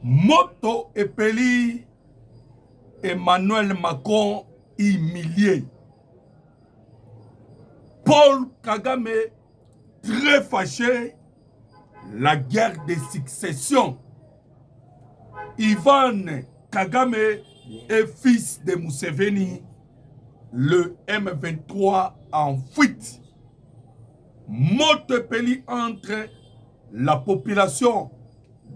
Moto epeli Emmanuel Macron humilié. Paul Kagame très fâché. La guerre de succession. Ivan Kagame est fils de Museveni. Le M23 en fuite. Moto epeli entre la population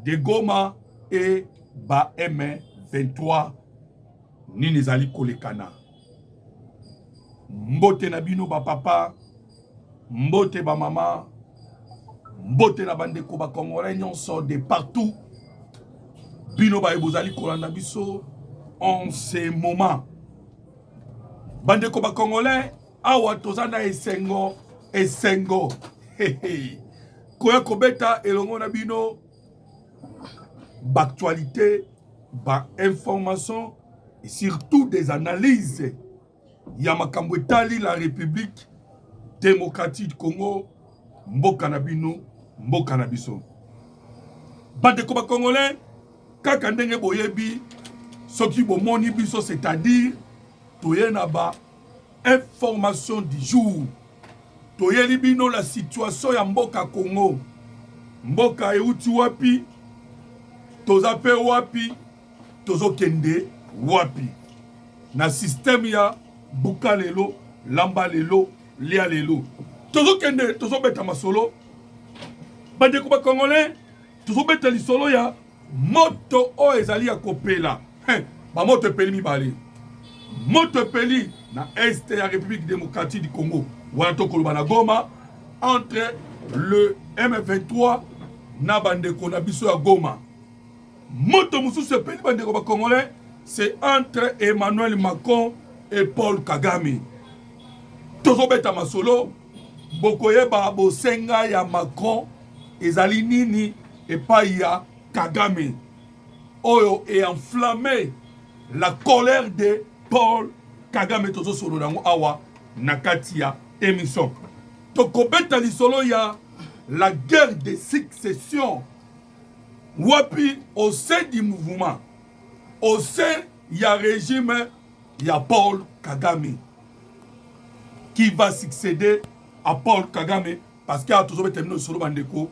de Goma et ba M23 nini zali kolekana. Mbote na bino ba papa, mbote ba mama, mbote na bandeko ba Congolais nyonso de partout. Bino ba ebozali kolanda biso en ce moment. Bandeko ba Congolais awa tozana esengo koya kobeta elongo na bino d'actualité, d'information et surtout des analyses. Yamakambo etali la République démocratique du Congo, mboka na bino, mboka na biso. Bandeko ba Congolais, kaka ndenge boyebi, soki bomoni biso, c'est-à-dire toyena ba information du jour. Toyeli bino la situation ya mboka Congo. Mboka euti wapi, toza pe wapi, tozo kende wapi. Na système ya buka lelo, lamba lelo, lia lelo. Tozo kende, tozo beta masolo. Bandeko ba Congolais, tozo beta lisolo ya moto o ezali ya kopela. Ba moto epeli mibale. Moto epeli na est ya République démocratique du Congo. Wana to koloba na Goma entre le M23 na bandeko na biso ya Goma. Moto mususu epeli bandeko ba Congolais, c'est entre Emmanuel Macron et Paul Kagame. Tozo beta masolo, bokoyeba bosenga ya Macron ezali nini epai ya Kagame. Oyo et enflammé la colère de Paul Kagame tozo solo nango awa nakati ya émission. Tokobeta lisolo ya la guerre de succession. Wapi au sein du mouvement, au sein ya régime ya Paul Kagame qui va succéder à Paul Kagame parce qu'il y a toujours terminé sur le bandeko.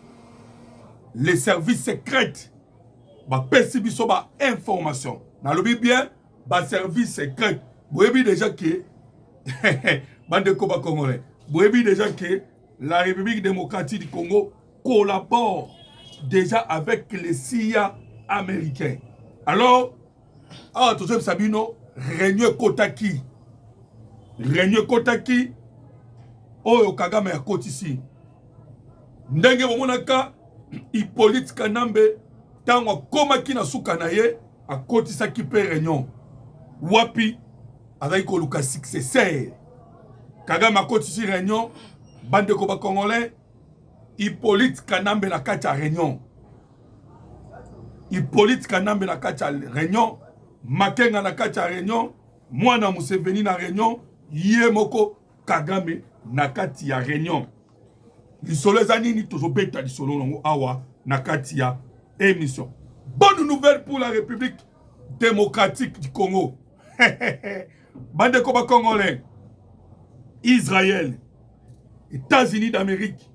Les services secrets ba pesi biso ba information. Na lobi bien ba service secret. Boyebi déjà que bandeko ba Congolais. Boyebi déjà que la République démocratique du Congo collabore déjà avec les CIA américains. Alors, Joseph Sabino, Réunion Kotaki. Réunion Kotaki, Oyo Kagame ya Kotisi. Ndenge momonaka, Hippolyte Kanambe, tango komaki na suka na ye, a Kotisaki pe Réunion. Wapi, avec Koluka successeur. Kagame a Kotisi Réunion, bandeko ba Congolais, Hippolyte Kanambe na kati ya Réunion. Hippolyte Kanambe na kati ya Réunion, Makenga na kati ya Réunion, Mwana Museveni na Réunion, Yemoko Kagame na kati ya Réunion. Lisolo zanini tozobeta lisolo longo awa na kati ya émission. Bonne nouvelle pour la République démocratique du Congo. Bandeko ba Congolais, Israël, États-Unis d'Amérique,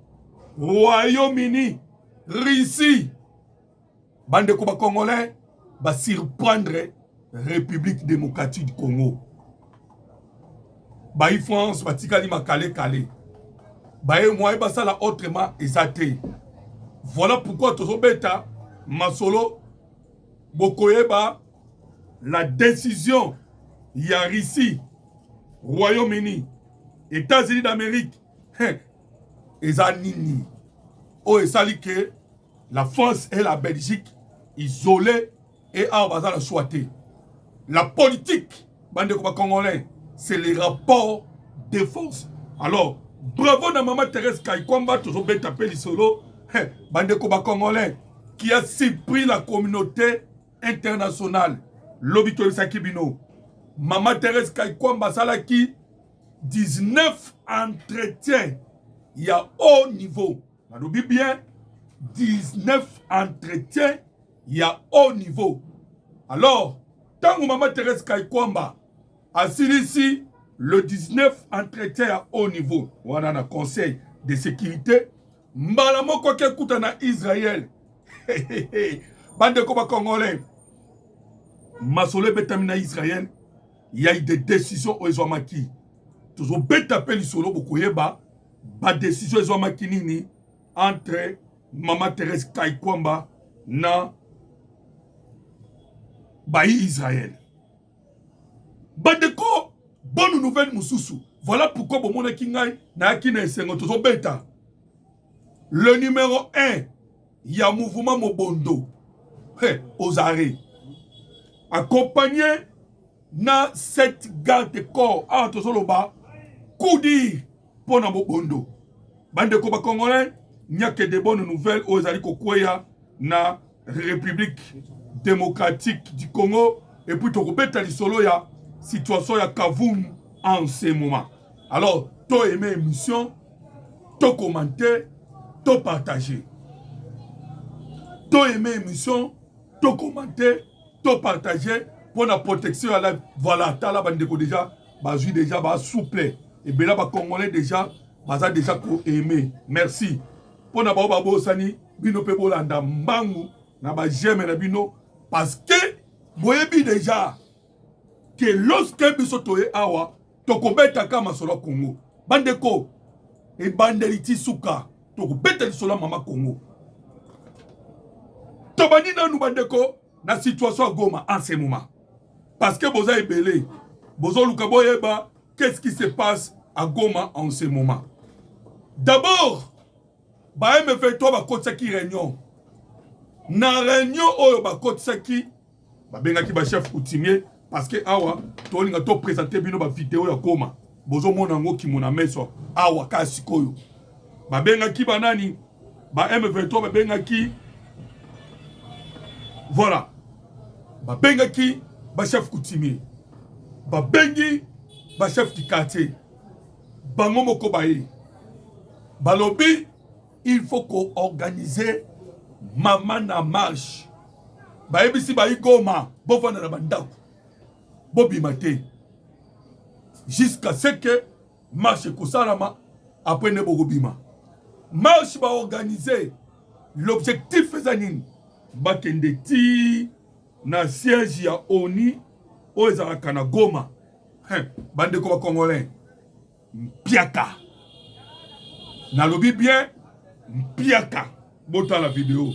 Royaume-Uni, Russie, bandeko ba Congolais, ba surprendre République démocratique du Congo. Ba France, ba tikali makale kale. Ba e moi ba sala autrement ezate. Voilà pourquoi tozo beta masolo bokoyeba la décision ya Russie, Royaume-Uni, États-Unis d'Amérique. Ezanini. Oh, et ça dit que la France et la Belgique isolées et à la choité. La politique, bande congolais, c'est les rapports de force. Alors, bravo à maman Thérèse Kaikwamba, toujours bien tapé les solos, bande congolais, qui a surpris la communauté internationale. L'obito Sakibino. Maman Thérèse Kaikwamba, Salaki, 19 entretiens. Il y a haut niveau. On oublie bien 19 entretiens il y a haut niveau. Alors, tant que Maman Thérèse Kaikwamba a ici le 19 entretien à haut niveau, on a un conseil de sécurité, Mbalamo quoi qu'il coûte en Israël, bande de Congolais, Masole Betamina Israël, il y a eu des décisions aux Oamaki. Toujours Betapel Solo Bokoyeba, ba décision aux Oamaki Nini entre Maman Thérèse Kaikwamba na Baï Israël. Bandeko, bonne nouvelle Moussoussou. Voilà pourquoi bon mon kingai na kine sengo tozo beta. Le numéro 1, il y a mouvement Mobondo. Aux arrêts. Accompagné na cette garde de corps à tozo loba. Koudi pour na Mobondo. Bandeko ba Congolais, il n'y a que de bonnes nouvelles aux arrêts kokwea na République démocratique du Congo et puis tokobeta lisolo ya situation ya Kavoum en ce moment. Alors, to aimer émission, to commenter, to partager. To aimer émission, to commenter, to partager pour la protection à la voilà, tala bandeko déjà, bazui déjà ba souple et bien là ba Congolais déjà, baza déjà ko aimer. Merci. Pour na ba bo sani bino pe bolanda mbangu na ba j'aime na bino parce que boyebi déjà que lorsque biso toye awa tokobeta kama solo Congo bandeko e bandeliti suka tokobeta solo mama Congo tobani nanu bandeko na situation à Goma en ce moment parce que boza ebele bozo luka boyeba qu'est-ce qui se passe à Goma en ce moment. D'abord ba MF to ba kotsaki réunion na réunion oyo ba kotsaki ba bengaki ba chef coutumier parce que awa to linga to présenter bino ba vidéo ya Goma bozo mona ngo ki mona meso awa ka sikoyo ba bengaki banani ba M23 ba bengaki voilà ba bengaki ba chef coutumier ba bengi ba chef du quartier bango moko baye balobi il faut qu'on organise maman na marche ba ebisi ba Goma bo vana na bandako bobi maté jusqu'à ce que marche kosalama après ne bobima marche ba organiser l'objectif ezanine ba kende ti na siège ya ONU o ezalaka na Goma bande ko ba Congolais mpiaka na lobi bien mpiaka bota la vidéo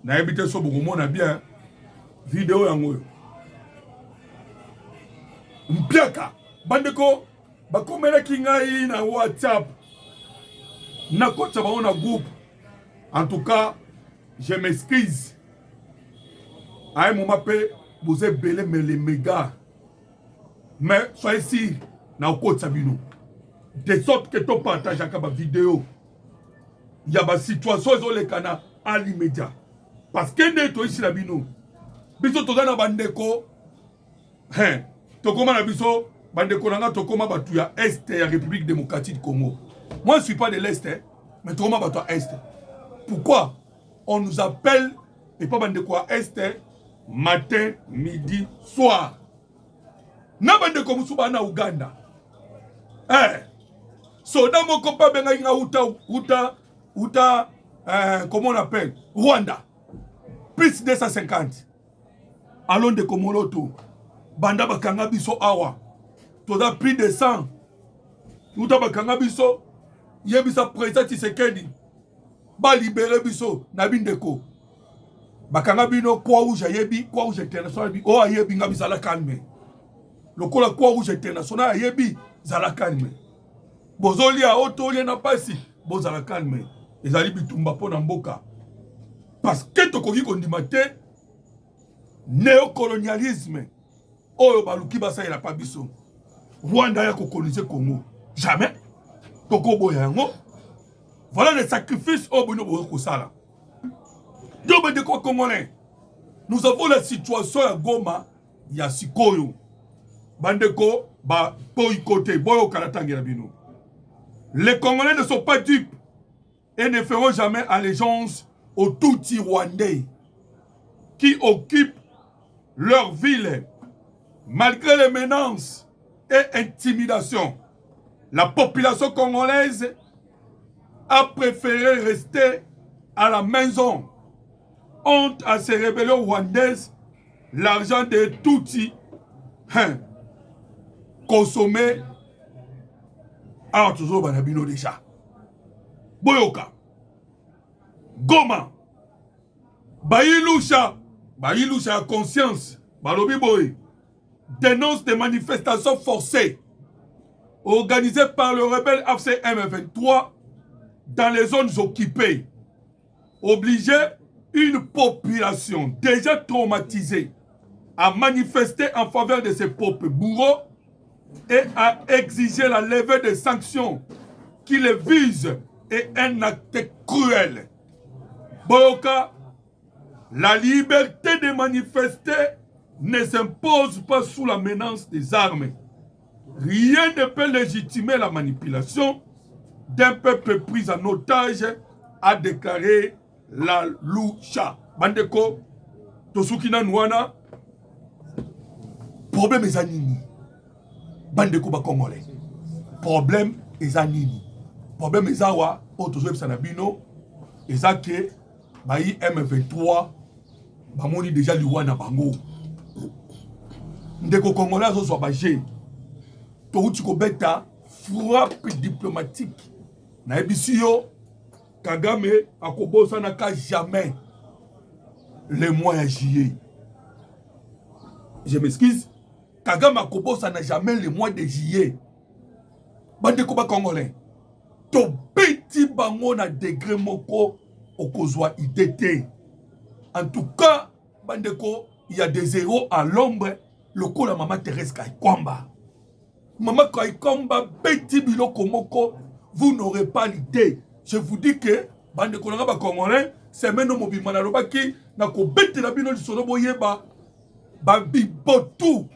na ebite so bokomona bien vidéo yango mpiaka bandeko bakomelaki ngai na WhatsApp na kota baona groupe. En tout cas je m'excuse à un moment pe vous êtes belé mais les méga mais soyez ici na kota bino de sorte que tu partages la vidéo. Il y a des situations qui sont à l'immédiat. Parce que nous ici la bino. Biso to na bandeko. To koma na biso bandeko nanga to koma batu ya est ya République démocratique du Congo. Moi je suis pas de l'est mais to koma batu ya est. Pourquoi on nous appelle et pas bandeko à est matin, midi, soir. Na bandeko musuba na Uganda. Soda moko pa benga inga uta comment on appelle Rwanda plus 250 allons de Komoloto banda bakanga biso awa toza plus de 100 uta bakanga biso yebisa président Tshisekedi ba libérer biso na bindeko bakanga bino kwa rouge yebi kwa rouge international bi o ayebi nga bizala calme lokola kwa rouge international ayebi zala calme bozolia otolia na pasi bozala calme ezali bitumba pona mboka parce que tokoki kondima te néocolonialisme oyo baluki basalela pa biso Rwanda ya kokoloniser Congo jamais tokoboya yango voilà les sacrifices au bono bokosala dobe de quoi Congolais nous avons la situation à Goma ya sikoyo bandeko ba boycotté boyo kalatangela bino. Les Congolais ne sont pas dupes et ne feront jamais allégeance au Tutsi rwandais. qui occupent leur ville. Malgré les menaces et intimidations, la population congolaise a préféré rester à la maison. Honte à ces rébellions rwandaises, l'argent des Tutsis consommé à toujours Banabino déjà. Boyoka, Goma, Bayilusha conscience, Balobi Boy, dénonce des manifestations forcées organisées par le rebelle AFC M23 dans les zones occupées, obligeait une population déjà traumatisée à manifester en faveur de ces peuples bourreaux et à exiger la levée des sanctions qui les visent et un acte cruel. Boyoka, la liberté de manifester ne s'impose pas sous la menace des armes. Rien ne peut légitimer la manipulation d'un peuple pris en otage, a déclaré la Loucha. Bandeko, Tosukina Nouana, problème est anini. Bandeko ba Congolais. Problème est anini. Problème est awa, Otozo Sanabino, et ça que, Bayi M23, Bamoni déjà Luwana Bango. Ndeko Congolais, so soit bagé. Touchiko beta, frappe diplomatique. Na ebisio, Kagame akobosa naka jamais les mois à juillet. Je m'excuse. Kagame akobosa n'a jamais les mois de juillet. Bande koba Congolais. To petit bango na degré moko okozwa ITT. En tout cas, bandeko, il y a des héros à l'ombre. Le coup la maman Thérèse Kaikwamba. Maman Kaikwamba, petit biloko moko, vous n'aurez pas l'idée. Je vous dis que, bandeko na ba Congolais, c'est maintenant mobimana lobaki, na ko bete la bino lisolo boyeba, ba bibotu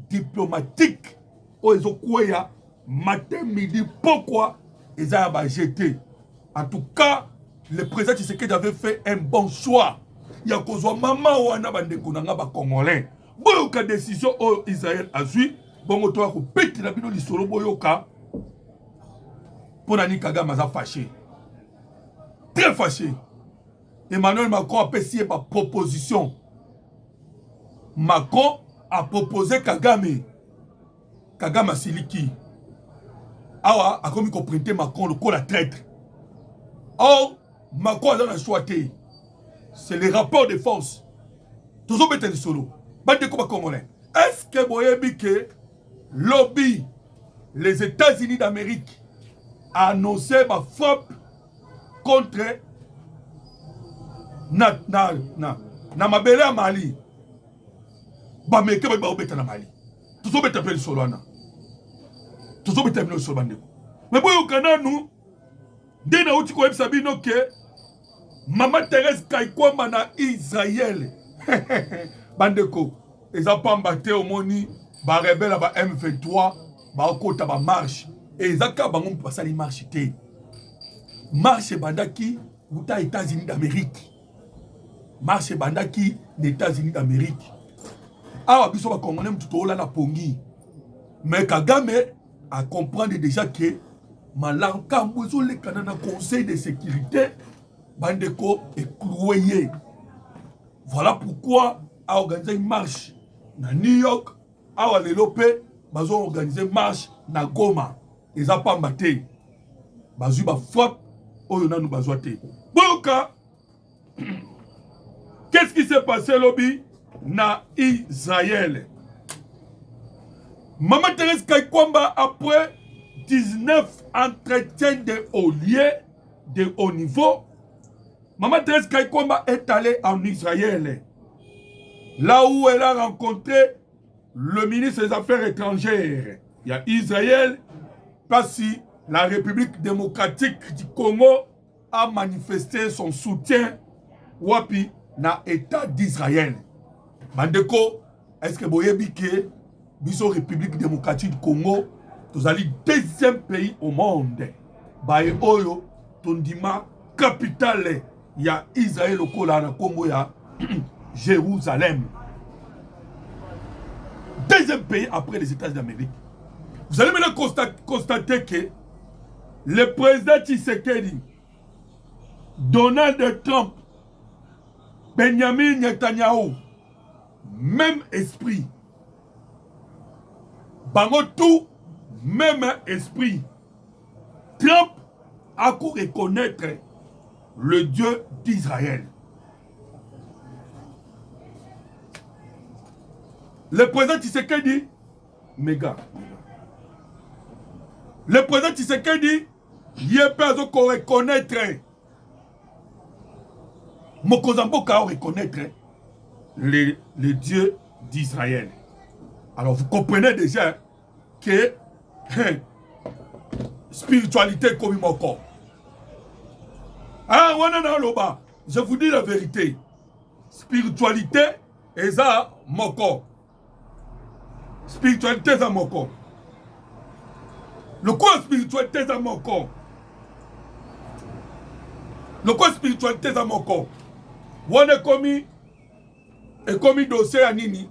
diplomatique, o ezokweya, matin, midi, pourquoi ils ont jeté. En tout cas, le président Tshisekedi avait fait un bon choix. Il y a kozwa maman wana bandeko na ba Congolais. Boyoka décision au Israël a suivi, bon to ko pete la bino lisolo boyoka. Pour Nani Kagame a fâché. Très fâché. Emmanuel Macron a fait ma proposition. Macron a proposé Kagame. Kagame a siliki. Awa a commis qu'on prêtait Macron le coup la traître. Or, Macron a choisi. C'est les rapports de force. Toujours bête de solo. Est-ce que vous voyez que lobby, les États-Unis d'Amérique, a annoncé ma frappe contre na mabele à Mali? Ba meke ba obeta na Mali. Toujours bête de solo ana. Toujours bête de solo bandeko. Mais boyo kana nous dès na uti ko sabino que Maman Thérèse Kaikwamba na Israël. Bandeko, ils ont pas embatté au moni, ba rebelle ba M23, ba okota ba marche. Et ils ont ka bango passer les marches té. Marche bandaki uta États-Unis d'Amérique. Marche bandaki des États-Unis d'Amérique. Ah biso ba Congolais tout là la pongi. Mais Kagame a comprendre déjà que malanka mbozo le kanana conseil de sécurité bandeko est cloué. Voilà pourquoi a organisé une marche na New York, a Walelope, ils ont organisé une marche na Goma. Ils n'ont pas battu. Ils ont frappé, ils ont battu. Boyoka, qu'est-ce qui s'est passé lobby na Israël? Maman Thérèse Kaikwamba, après 19 entretiens de haut lieu, de haut niveau, Maman Thérèse Kaikwamba est allée en Israël, là où elle a rencontré le ministre des Affaires étrangères. Il y a Israël, parce que la République démocratique du Congo a manifesté son soutien wapi na État d'Israël. Bandeko, est-ce que vous voyez que la République démocratique du Congo, vous allez deuxième pays au monde. Baye Oyo, Tondima, capitale. Il y a Israël au Congo, il y a Jérusalem. Deuxième pays après les États-Unis d'Amérique. Vous allez maintenant constater que le président Tshisekedi, Donald Trump, Benjamin Netanyahu, même esprit. Bango tout, même esprit. Trump a pu reconnaître le Dieu d'Israël. Le président Tshisekedi, méga. Le président Tshisekedi, il peut reconnaître. Mokozamboka reconnaître le Dieu d'Israël. Alors vous comprenez déjà que spiritualité comme mon corps. Ah, je vous dis la vérité. Spiritualité est ça mon corps. Spiritualité est ça mon corps. Le quoi spiritualité est ça mon corps. Le quoi spiritualité est ça mon corps. On est commis dossier à Nini.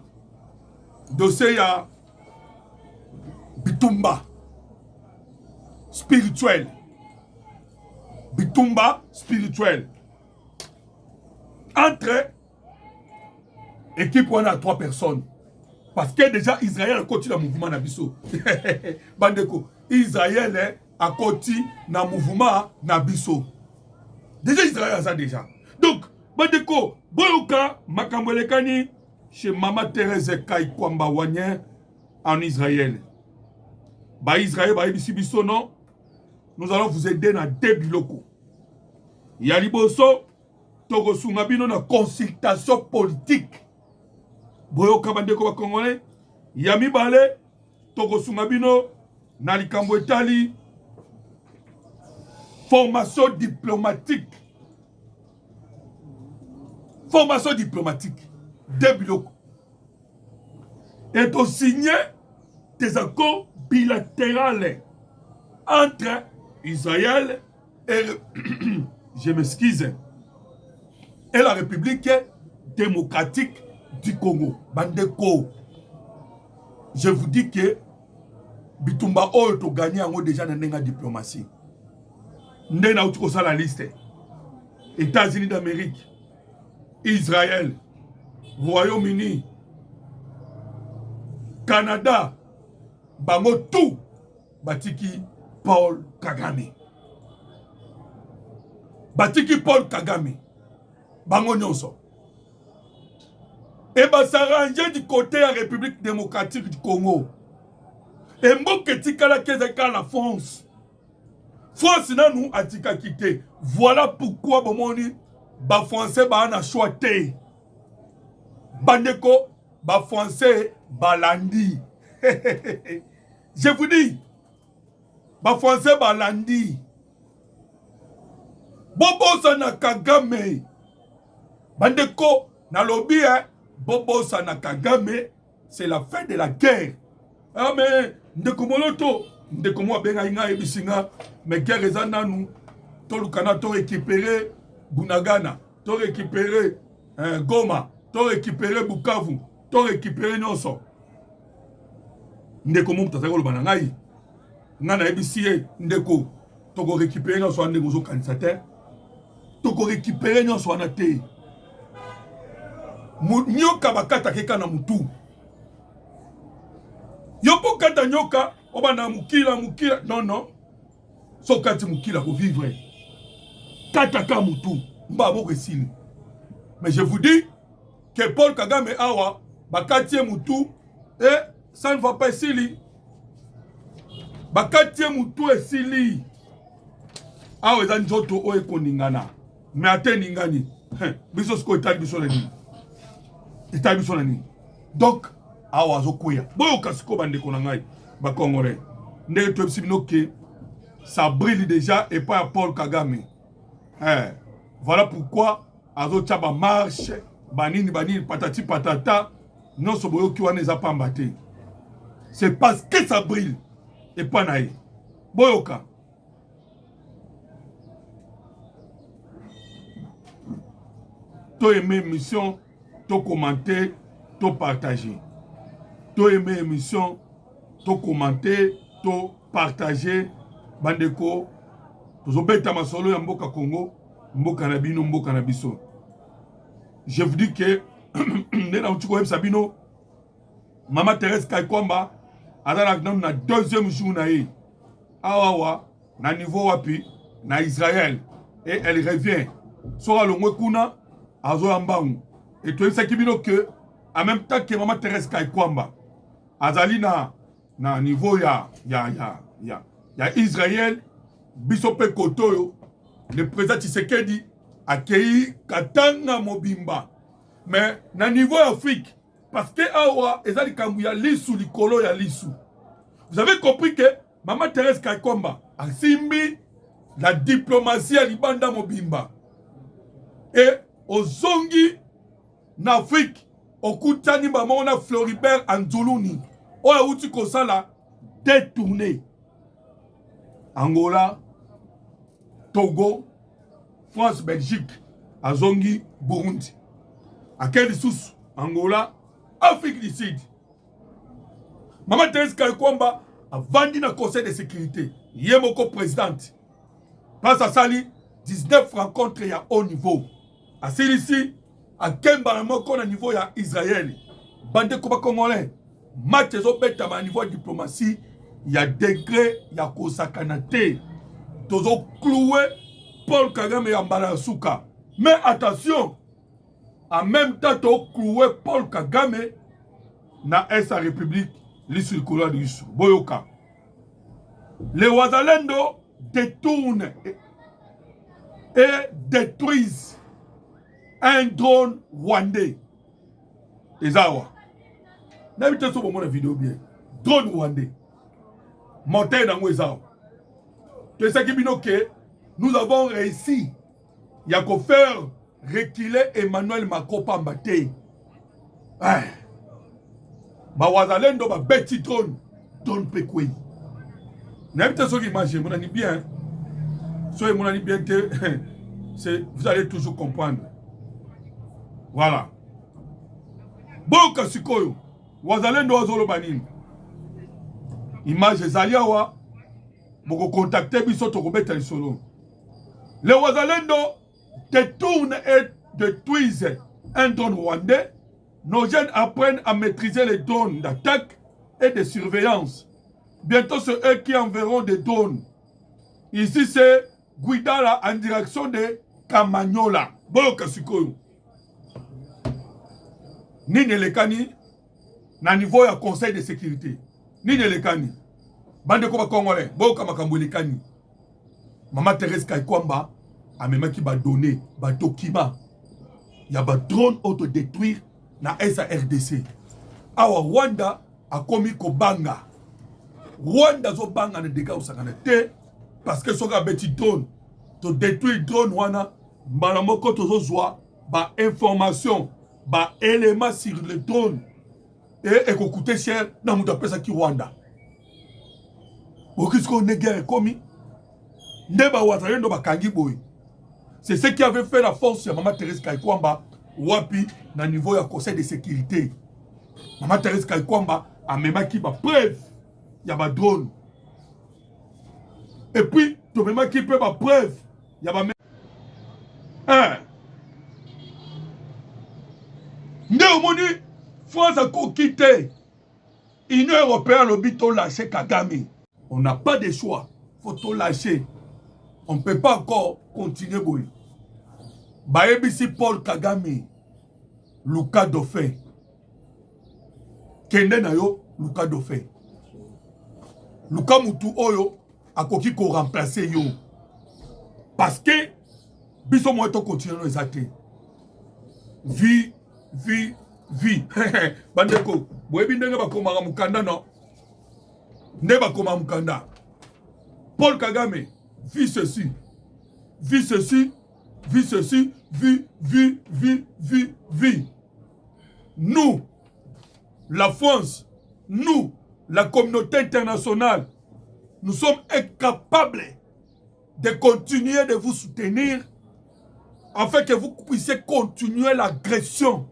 Dossier à Bitumba. Spirituel. Bitumba spirituel. Entre équipe, on a 3 personnes. Parce que déjà Israël continue le mouvement Nabiso. Bandeko, Israël a continué le mouvement Nabiso. Déjà Israël a ça déjà. Donc, Bandeko, Boyoka, Makambolekani, chez Mama Thérèse Kai Kwamba Wanyen en Israël. Bah Israël, bah Ibiso, non. Nous allons vous aider dans 2 biloko. Yaliboso, Togo Sungabino, na consultation politique. Boyoka Bandeko wa Congolais. Yami Bale, Togo Sungabino, na likambo etali. Formation diplomatique. Formation diplomatique. 2 biloko. Et de signer des accords bilatéraux entre Israël et je m'excuse, et la République démocratique du Congo. Bandeko, je vous dis que Bitumba Oyo gagné déjà dans la diplomatie. Nous avons la liste. États-Unis d'Amérique, Israël, Royaume-Uni, Canada, bango tout, batiki Paul Kagame. Batiki Paul Kagame. Bango nyonso. Et bah s'arranger du côté de la République démocratique du Congo. Et mboke tikala kezeka la France. France n'a nous atika quitté. Voilà pourquoi bomoni ba français ba na choité. Bandeko ba français balandi. Je vous dis, ba français balandi. Bobo sana Kagame. Bandeko na lobby Bobo sana Kagame, c'est la fin de la guerre. Ah mais ndeko moloto, ndeko mo benga inga ebisinga, mais guerre ezana nous. To lukana to récupérer Bunagana, to récupérer Goma, to récupérer Bukavu, to récupérer Nyonso. Ndeko mo mutazako lobana ngai. Ngana ebisie ndeko to go récupérer Nyonso ndeko zo kandidateur. To go récupérer Nyonso na te. Nyoka bakata keka na mutu. Yopo kata nyoka oba na mukila. Non. So kati mukila ko vivre. Kata ka mutu. Mba bo resili. Mais je vous dis que Paul Kagame awa bakati mutu et ça ne va pas esili. Bakati mutu esili. Awa eza njoto o ekoningana. Mais ate ningani. Biso sko etali biso na ni. Donc, awazo kuya. Boyo kasiko bande konangai ba Congolais. Ndé to que ça brille déjà et pas à Paul Kagame. Voilà pourquoi azo tchaba marche banini patati patata non so boyo ki wana eza pas mbaté. C'est parce que ça brille et pas naï. Boyoka. To aimé mission to commenter, to partager. To aimer l'émission, to commenter, to partager. Bandeko, to beta masolo ya mboka Congo, mboka na bino, mboka na biso. Je vous dis que, nena uchiko sabino, Maman Thérèse Kaikwamba, na deuxième jour na ye. Awawa, na niveau wapi, na Israël. Et elle revient. Sora le mwekuna, azo ambangu. Et tu sais que, en même temps que Maman Thérèse Kaikwamba, azali na niveau ya Israël, bisope kotoyo, le président Tshisekedi, accueilli Katanga Mobimba. Mais na niveau Afrique, parce que awa, ezali kambuya lisu likolo ya lisu. Vous avez compris que Maman Thérèse Kaikwamba a simbi la diplomatie à Libanda Mobimba. Et au Zongi, en Afrique, au Koutani, on a Floribert Anzuluni. On a outil comme ça là, détourné. Angola, Togo, France, Belgique, à Zongi, Burundi. À quel sous Angola, Afrique du Sud. Maman Thérèse Kaikwamba a vendu dans le Conseil de sécurité. Yemoko présidente. Passe à Sali, 19 rencontres à haut niveau. À Silici, à Kemba, à niveau à Israël. Bande Koba Congolais. Match à niveau de diplomatie. Il y a degré, il y a Kosakanate. Tozo cloué Paul Kagame et Mbalasuka. Mais attention, en même temps, tozo cloué Paul Kagame na sa République, l'issue de l'issue. Boyoka. Les Wazalendo détournent et détruisent un drone rwandais. Ezawa. N'habitez sur mon vidéo bien. Drone rwandais. Monté dans Ezawa. Tu sais que nous avons réussi. Il y a qu'à faire reculer Emmanuel Macron Pambate. Ba wazalendo ba beti drone. Drone pekwe. N'habitez sur l'image. Mon ami bien. Soyez mon ami bien que vous allez toujours comprendre. Voilà. Boka sikoyo. Wazalendo wazolo banini. Image zaliawa. Boko contacter biso to kobeta lisolo. Les Wazalendo détournent et détruisent un drone rwandais. Nos jeunes apprennent à maîtriser les drones d'attaque et de surveillance. Bientôt, c'est eux qui enverront des drones. Ici, c'est Guidala en direction de Kamanyola. Boka sikoyo. Nini lekani na niveau ya conseil de sécurité. Nini lekani. Bande koba Congolais. Boka makambo lekani. Maman Thérèse Kaikwamba a même qui va donner ba document. Il y a ba drone autodétruire na SARDC. Awa Rwanda a commis ko banga. Rwanda zo banga na dégâts usakana te parce que soka beti drone to détruire drone wana mbala moko tozo zwa ba information ba élément sur le drone et ko coûter cher na muta pesa ki Rwanda. Bokisko ne guerre commis. Ndeba wazalendo bakangi boy. C'est ce qui avait fait la force de Maman Thérèse Kaikwamba wapi na niveau ya conseil de sécurité. Maman Thérèse Kaikwamba a même qui ba preuve ya ba drone. Et puis to même qui peut ba preuve ya ba Ndé moni France a quitté Union européenne l'obito lâcher Kagame. On n'a pas de choix. Faut tout lâcher. On ne peut pas encore continuer. Baebisi Paul Kagame, Luka Dauphin. Kende na yo, Luka Dauphin. Luka Mutu Oyo, a koki ko remplacer yo. Parce que, biso mo eto continuer nos actes. Vie. Bandeko, boebi ndenge bakoma mukanda non. Ne bakoma mukanda. Paul Kagame, vie ceci, vie. Nous, la France, nous, la communauté internationale, nous sommes incapables de continuer de vous soutenir afin que vous puissiez continuer l'agression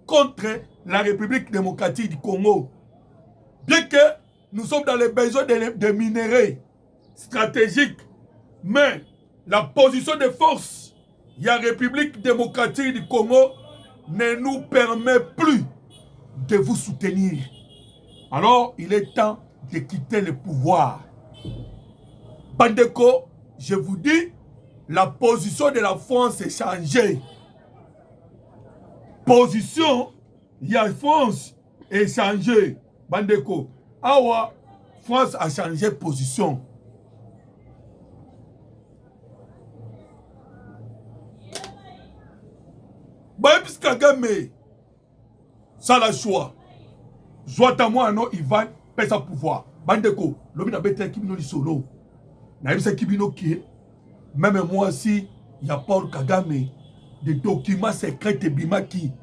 contre la République démocratique du Congo. Bien que nous sommes dans les besoins de minerais stratégiques, mais la position de force de la République démocratique du Congo ne nous permet plus de vous soutenir. Alors, il est temps de quitter le pouvoir. Bandeko, je vous dis, la position de la France est changée. Position, il y a France est changée. Bandeko, awa, France a changé position. Baïbis Kagame, ça la choix. Joie à moi, non, Ivan, pèse sa pouvoir. Bandeko, l'homme n'a pas été qui nous solo. N'a pas qui nous qui même moi aussi, il y a Paul Kagame, des documents secrets de Bimaki.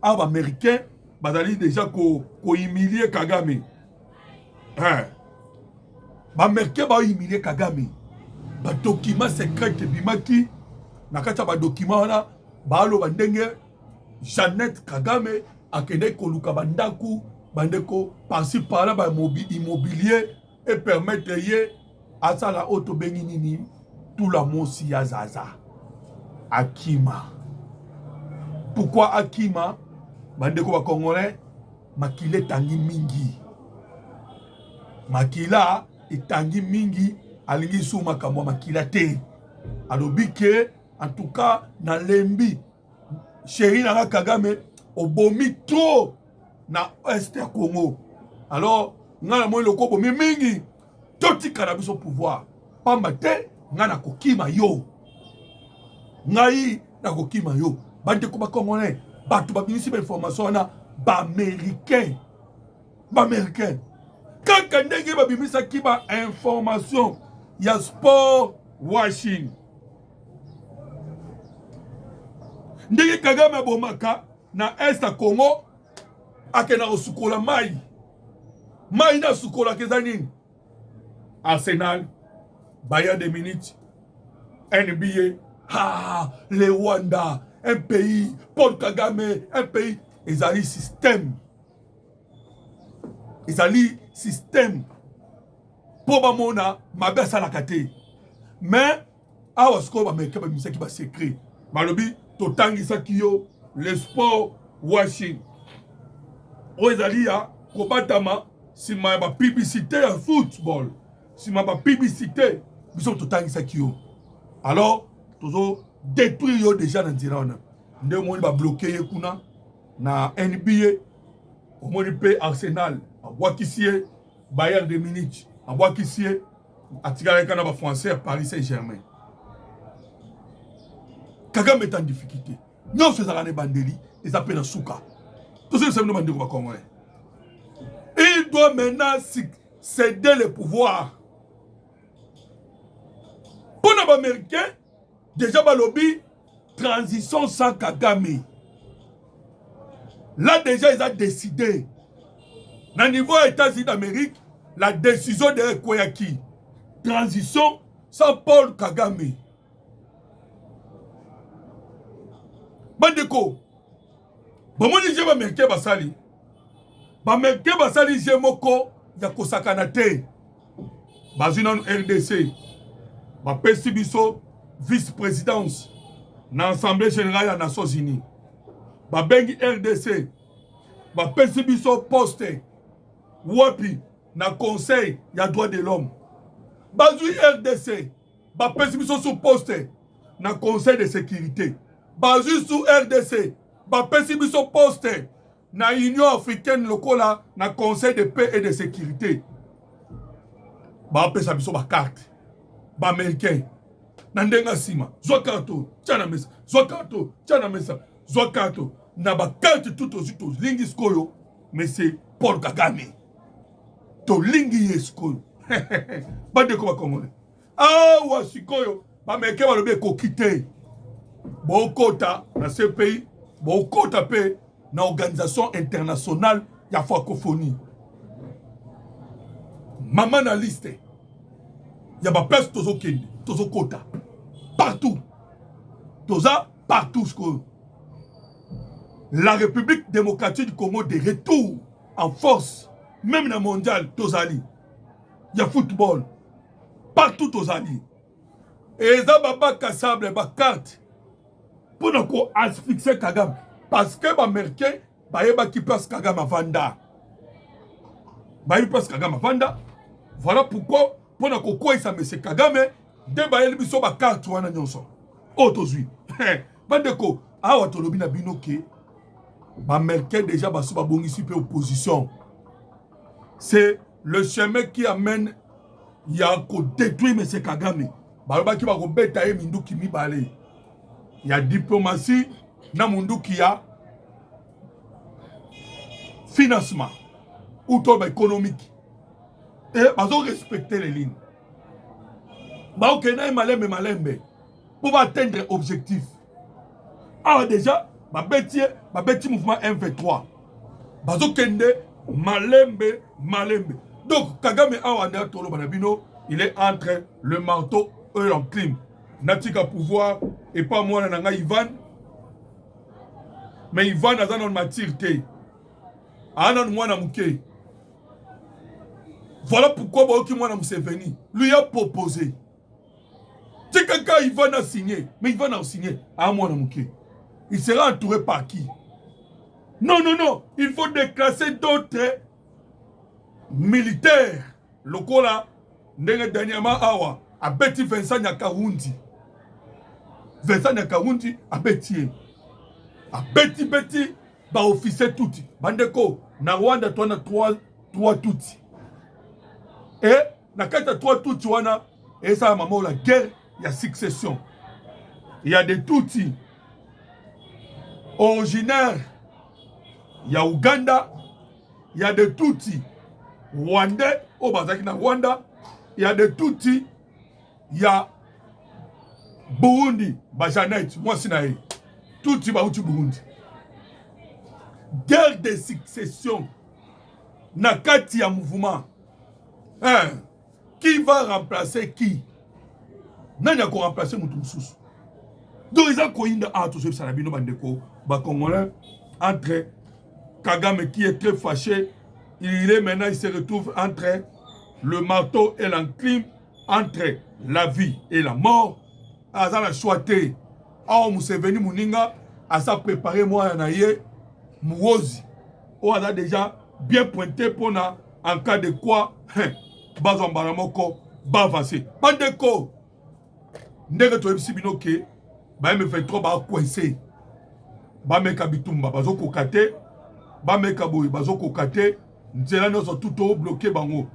Ah, américain, bazali déjà ko humilier Kagame. Hein? Américain va humilier Kagame. Ba documents secrets de Bimaki. Nakata ba document là, ba lo bandenge Jeannette Kagame akende koluka bandaku bandeko par-ci par-là ba immobilier et permettre yé à ça la auto benginini tout la mosi ya zaza. Akima. Pourquoi Akima? Bandeko ba Congolais, makile tangi mingi. Makila etangi mingi alingi suma kamwa makila te. Alobike en tout cas na lembi chéri na Kagame obomi trop na Est Congo. Alors ngana mo loko bomi mingi toti kana biso pouvoir. Pamba te ngana kokima yo. Ngai na kokima yo. Bande ko ba Congolais, bato ba binisi ba information na ba américain. Ba américain. Kaka ndenge ba bimisa ki ba information ya sport washing. Ndenge Kagame bomaka na Est Congo akena osukola mai. Mai na sukola kezanini. Arsenal, Bayern de Munich, NBA, le Rwanda, un pays, Paul Kagame, un pays, ils ont système. Ils ont système. Pour Bamona, Mabessa la kate. Mais, à Wasko, Américain, qui va secret. Malobi, Totangi Sakiyo, le sport washing. Oezalia, Kobatama, si ma publicité en football. Si ma publicité, nous sommes Totangi Sakiyo. Alors, toujours détruire déjà dans Tirana. Nous avons bloqué kuna na NBA, au moins Arsenal, à Boakissier, Bayern de Munich, à Boakissier, à Tigara français, Paris Saint-Germain. Kagame est en difficulté. Non, c'est Zarane Bandeli, ils appellent un souka. Tout ça, c'est le Bandeli Congolais. Il doit maintenant céder le pouvoir. Pour les Américains, déjà, le lobby, transition sans Kagame. Là, déjà, ils ont décidé. Dans le niveau des États-Unis d'Amérique, la décision de Koyaki. Transition sans Paul Kagame. Bandeko. Bon, moi, je vais m'américain basali. Baméricain basali, j'ai moko, yako sakanate. Bazinan RDC. Bapesi biso vice-présidence dans l'Assemblée générale des Nations Unies. Babengi RDC. Bapesi biso poste. Wapi na conseil ya droit de l'homme. Bazui RDC. Bapesi biso sous poste na conseil de sécurité. Bazui sous RDC. Bapesi biso poste na Union africaine lokola na conseil de paix et de sécurité. Bapesa biso ba carte. Ba américain. Nandenga sima. Zokato. Tchana mesa. Zokato. Tchana mesa. Zokato. Na ba carte tout aux utos. Lingi skoyo. Mais c'est Paul Kagame. To lingi yeskoyo. Bande ko ba Congolais. Ah wa sikoyo. Ba américain ba lobe ko quitter. Bon quota dans ce pays. Bon quota pe na organisation internationale ya francophonie. Maman na liste. Il y a des personnes qui sont quota. Partout. Toza, partout. la République démocratique du Congo de retour en force, même dans le mondial, Tozali. Il y a football, partout Tozali. Et ça va cassable, ma carte, pour nous asphyxier Kagame. Parce que les Américains, ils passent Kagame à Vanda. Ils passent Kagame à Vanda. Voilà pourquoi, pour nous quoi ça me c'est Kagame, de bailler biso ba carte wana nyonso. Otozui. Bandeko, awa tolobi na binoke. Ba Américains déjà baso ba bongisi pe opposition. C'est le chemin qui amène ya ko détruire M. Kagame. Baloba ki ba ko beta ye mindu ki mibale. Il y a diplomatie, na mundu qui a financement, ou tout économique. Et ils ont respecté les lignes. Bah ok, na malembe pour atteindre l'objectif. Alors déjà, ma bêti mouvement M23. Bah ok, malembe. Donc Kagame Awana Tolo Banabino, il est entre le marteau et l'enclume. Natika pouvoir et pas moi nanga Ivan. Mais Ivan a dans ma tirté. Anan moi na mouké. Voilà pourquoi Baoki moi na Museveni lui a proposé. C'est quelqu'un Ivan a signé, mais Ivan a signé à moi na mouké. Il sera entouré par qui? Non, il faut déclasser d'autres militaires locaux là. Dernièrement awa a bêti Vincent Nyakarundi. Vincent Nyakarundi a bêti. A bêti, ba officier touti. Bandeko, na Rwanda toi na trois touti. Et na kata trois touti wana, et ça maman la guerre, il y a succession. Il y a des touti originaires. Il y a Ouganda, il y a des touti rwandais, au Bazaki na Rwanda, il y a des touti, il y a Burundi, Bajanet, moi sinaï. Touti Baouti Burundi. Guerre de succession. Nakati ya mouvement. Hein? Qui va remplacer qui? Nani a remplacer Moutoumsous? Donc ils ont coïnde à tout ce Salabino Bandeko, Congolais, entre Kagame qui est très fâché. Il est maintenant, il se retrouve entre le marteau et l'enclume, entre la vie et la mort. Azan a choisi. Ah, Museveni Mouninga, à ça préparé moi naïe Mouozi. On a déjà bien pointé pour na en cas de quoi, Bazon Baramoko, Bavasé. Bandeko, ndenge to ebisibino ke, ba M23 ba coincé. Ba meka bitumba bazo kokate, ba meka boy bazo kokate, nzela nozo tout bloqué bango.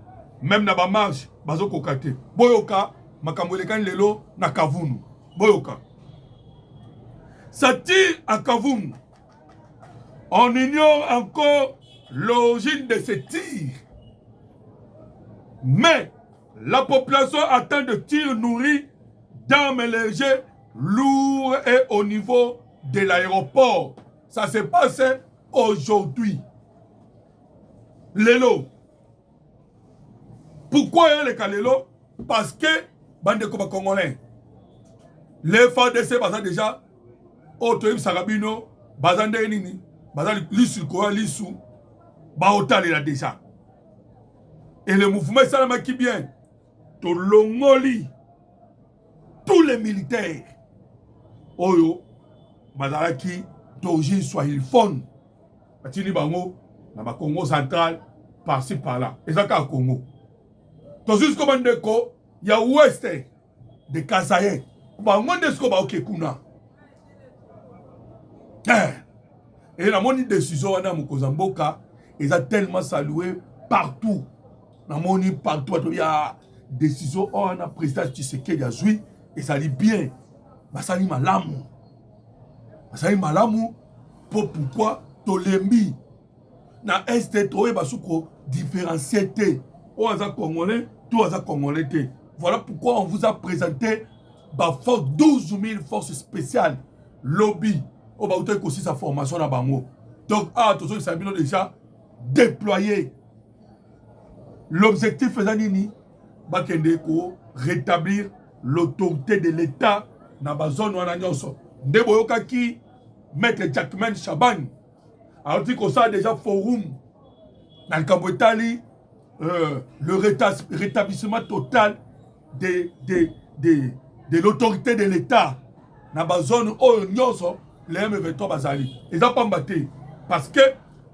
Même na ba marche bazo kokate. Boyoka makambo lekan lelo na Kavunu. Boyoka. Ça tire à Kavoum. On ignore encore l'origine de ces tirs. Mais la population attend de tirs nourris d'armes légères, lourds et au niveau de l'aéroport. Ça se passe aujourd'hui. Lelo. Pourquoi il y a les Kalelo? Parce que, bande comme Congolais, les FADC, déjà, Otoïm Sarabino, Bazande Nini, Bazande Lissu, Koa Lissu, Baotal est là déjà. Et le mouvement Salama qui vient, to Longoli, tous les militaires, Oyo, Bazalaki, d'origine swahiliphone, Batini Bango, dans le Congo central, par-ci par-là. Et ça, au Congo. Donc, jusqu'au Mandeko, il y a ouest de Kasaye. Bango de ce qu'on va au Kekuna. Et la monnaie décision on a Mokozamboka, ils ont tellement salué partout. La monnaie partout, il y a décision on a président Tshisekedi a joué et ça dit bien. Basali malamu. Basali malamu pourquoi Tolembi na est toé basuko différencié on a congolais, tout a congolais. Voilà pourquoi on vous a présenté 12 000 forces spéciales lobby. On va aussi sa formation à Bango. Donc, tous ceux qui déjà déployé. L'objectif faisant nini, rétablir l'autorité de l'État dans la zone où on a nyonso. Ndeboyoka ki, maître Jackman Chaban, Alors dit qu'on ça déjà forum dans le Cambodge, le rétablissement total de l'autorité de l'État dans la zone où les M23 bazali. Ils n'ont pas battu. Parce que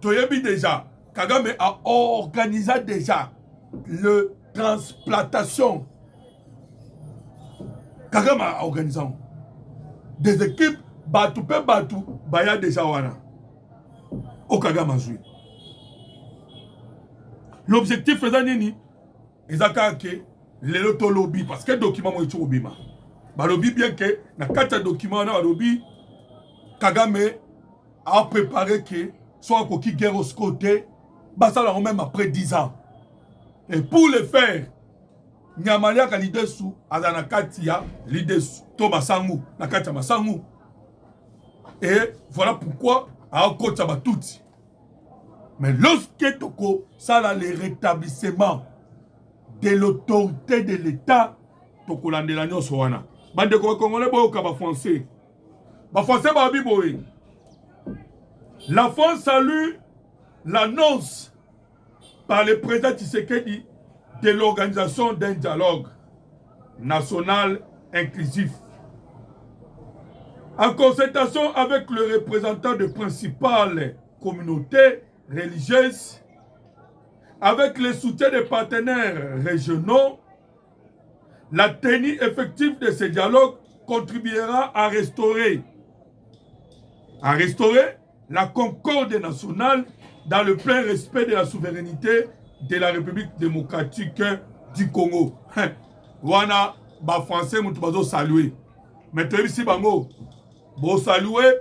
tu déjà, Kagame a organisé déjà le transplantation. Kagame a organisé des équipes Batu pe Batu Baya déjà wana. Au Kagame a joué. L'objectif faisant nini, ils ont que les loto lobby parce que le document est au bima. Ba lobby bien que na kata document na lobby Kagame a préparé que soit qui guerre au côté, bah ça là même après 10 ans. Et pour le faire, Nyamalia ka lidesu azana katia lidesu to masangu na katia masangu. Et voilà pourquoi a kota batuti. Mais lorsque toko ça là le rétablissement de l'autorité de l'État, toko landela nyonso wana. Bande ko congolais boyoka ba français. Ba français ba biboye. La France salue l'annonce par le président Tshisekedi de l'organisation d'un dialogue national inclusif. En concertation avec le représentant de principales communautés religieuses, avec le soutien des partenaires régionaux, la tenue effective de ce dialogue contribuera à restaurer la concorde nationale dans le plein respect de la souveraineté de la République démocratique du Congo. Wana ba français mutubazo saluer. Mais tu ici bango bo saluer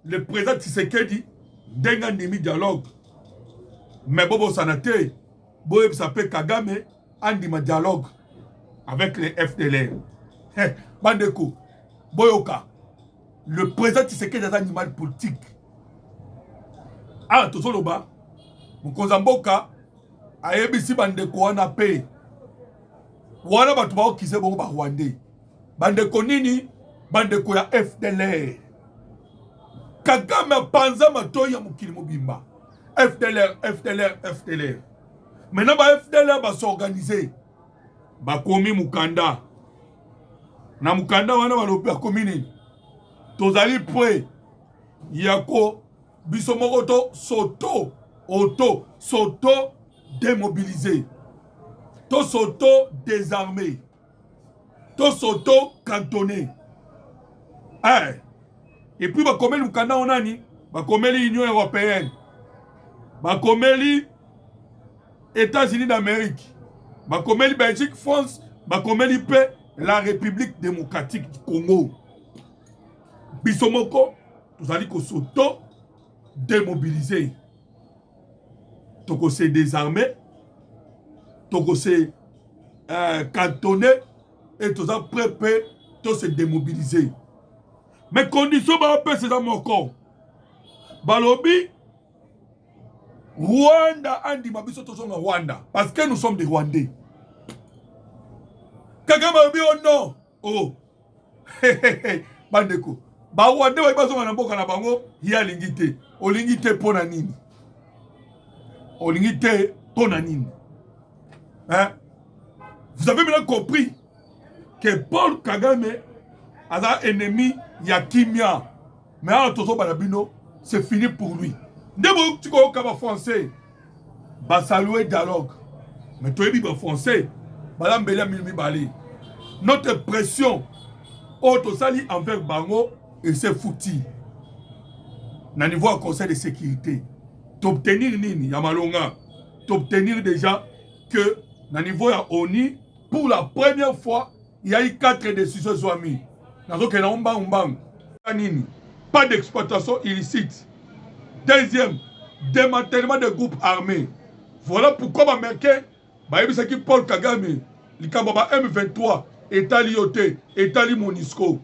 le président Tshisekedi denga ndimi dialogue. Mais bobo sanate bo s'appelle Kagame andima dialogue avec les FDLR. Bandeko boyoka le président Tshisekedi est un animal politique. Ah, tout ça là-bas, Mkonzamboka, ayebisi bandeko wana pe. Wana batu bao kise bongo ba Rwandais. Bandeko nini? Bandeko ya FDLR. Kagame panza matoyi ya mukili mobimba. FDLR. Maintenant ba FDLR ba s'organiser. Ba komi mukanda. Na mukanda wana balopi akomi nini? Tozali prêt. Yako Bisomoroto s'auto démobiliser, to s'auto désarmer, to s'auto cantonner. Et puis bakomeli mukanda onani, bakomeli Union européenne, bakomeli États-Unis d'Amérique, bakomeli Belgique, France, bakomeli pe la République démocratique du Congo. Bisomoko, vous allez que s'auto démobiliser. Toko se désarmer, toko se cantonner et tout ça prêt to se démobiliser. Mais condition ba peu c'est dans mon corps. Balobi Rwanda andi mabiso to songa Rwanda parce que nous sommes des Rwandais. Kagame obi oh non. Oh. Bandeko. Ba Rwandais ba bazonga na mboka na bango ya lingité. Olingité pona nini? Olingité pona nini? Hein? Vous avez bien compris que Paul Kagame est un ennemi Yakimia. Mais à Tozo Balabino, c'est fini pour lui. Dès tu connais le français, bah saluer dialogue. Mais tu es libre français, bah notre pression, autosali envers Bango, et c'est foutu. Na niveau du conseil de sécurité, t'obtenir nini, Yamalonga, t'obtenir déjà que na niveau ya ONU, pour la première fois, il y a eu 4 décisions Swami. Pas d'exploitation illicite. Deuxième, démantèlement des groupes armés. Voilà pourquoi les Américains, Paul Kagame, le M23, État Lyoté, État Monisco.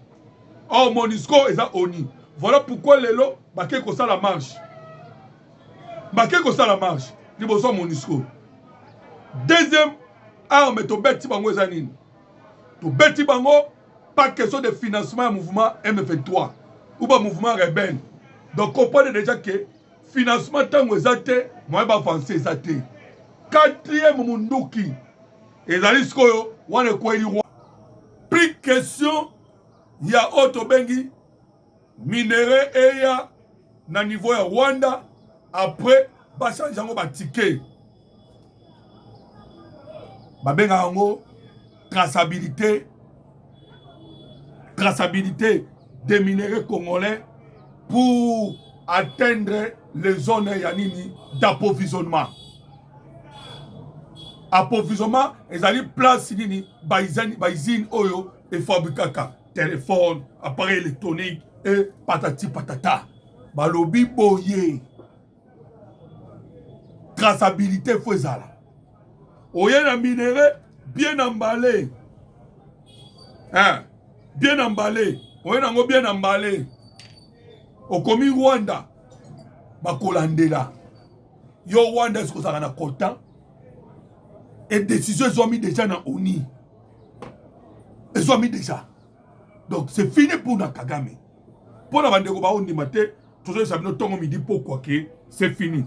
Or, Monisco est à ONU. Voilà pourquoi les lots, Baké Kosa la marche. Baké Kosa la marche. Ils sont Monisco. Deuxième arme, to beti bango zanine. To beti bango, pas question de financement du mouvement M23 ou pas mouvement rebelle. Donc comprenez déjà que financement tango ezate moyen bavancer ezate quatrième munduki ezali sikoyo wana ekweli roi plus question ya oto bengi minere eya na niveau ya Rwanda après bachange yango batike babenga yango traçabilité des minéraux congolais pour atteindre les zones yanini d'approvisionnement. Approvisionnement, ils allaient place nini baizine oyo et fabricaka téléphone, appareil électronique et patati patata. Balobi boye. Traçabilité faisala. Oye na minéraux bien emballé. Hein? Bien emballé. Oye nango bien emballé. Okomi Rwanda. Bakolandela. Yo Rwanda est-ce que ça a content? Et décision ils ont mis déjà dans ONU. Ils ont mis déjà. Donc c'est fini pour Nakagame. Pour la bande de Baondi Mate, tout ça nous tombe midi pourquoi que c'est fini.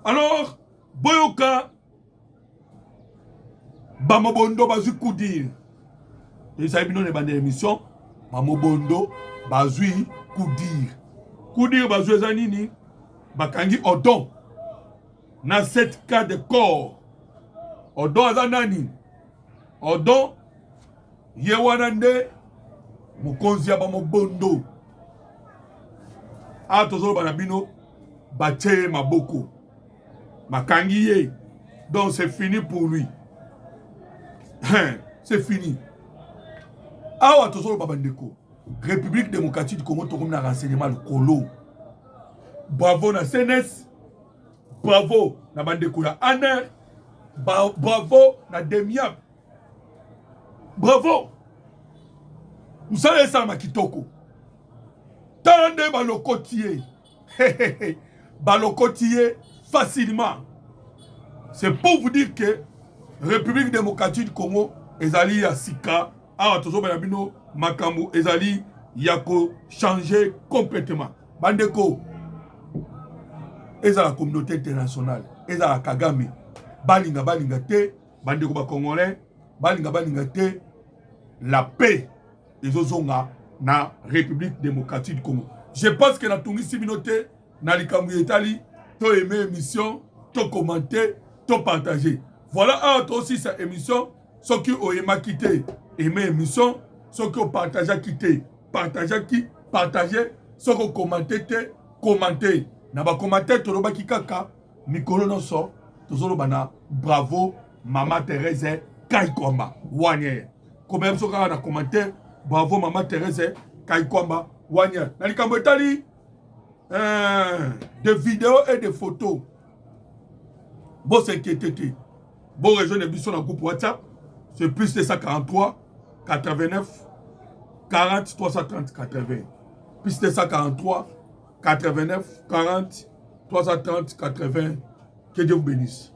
Alors, Boyoka Bamobondo bazu kudir. Et ça bino ne bande émission, Bamobondo bazu kudir. Kudir bazu zanini bakangi odon. Na 7 cas de corps. Odon azanani. Odon yewanande mukonzi ya Bamobondo. A tozolo banabino bache maboko. Makangi ye. Donc c'est fini pour lui. C'est fini. Awa tozolo babandeko. République démocratique du Congo tokomi na renseignement le Colo. Bravo na CNS. Bravo na bandeko ya ANER. Bravo na Demiap. Bravo. Musala esa makitoko. Tande balokotier. Balokotier facilement. C'est pour vous dire que République démocratique du Congo ezali ya sika awa tozo banabino makambo ezali yako changer complètement. Bandeko ezala la communauté internationale, ezala Kagame, balinga te, bandeko ba congolais, balinga te, la paix ezozonga na République démocratique du Congo. Je pense que na tungisi binote na likambo etali to aimer émission, to commenter, to partager. Voilà aussi cette émission. Ceux qui ont aimé quitter, aimé l'émission, ceux qui ont partagé quitter, partager, ceux qui ont commenté. Na ba commenter to loba kikaka, mikolo no so, to zolo bana, bravo, Maman Thérèse Kaikwamba, wanye. Comme même ceux qui ont commenté, bravo Maman Thérèse Kaikwamba, wanye. Na likambo etali, des vidéos et des photos. Bon s'inquiéter. Bon rejoindre l'émission dans le groupe WhatsApp. C'est plus de 143 89 40 330 80. Plus de 143 89 40 330 80. Que Dieu vous bénisse.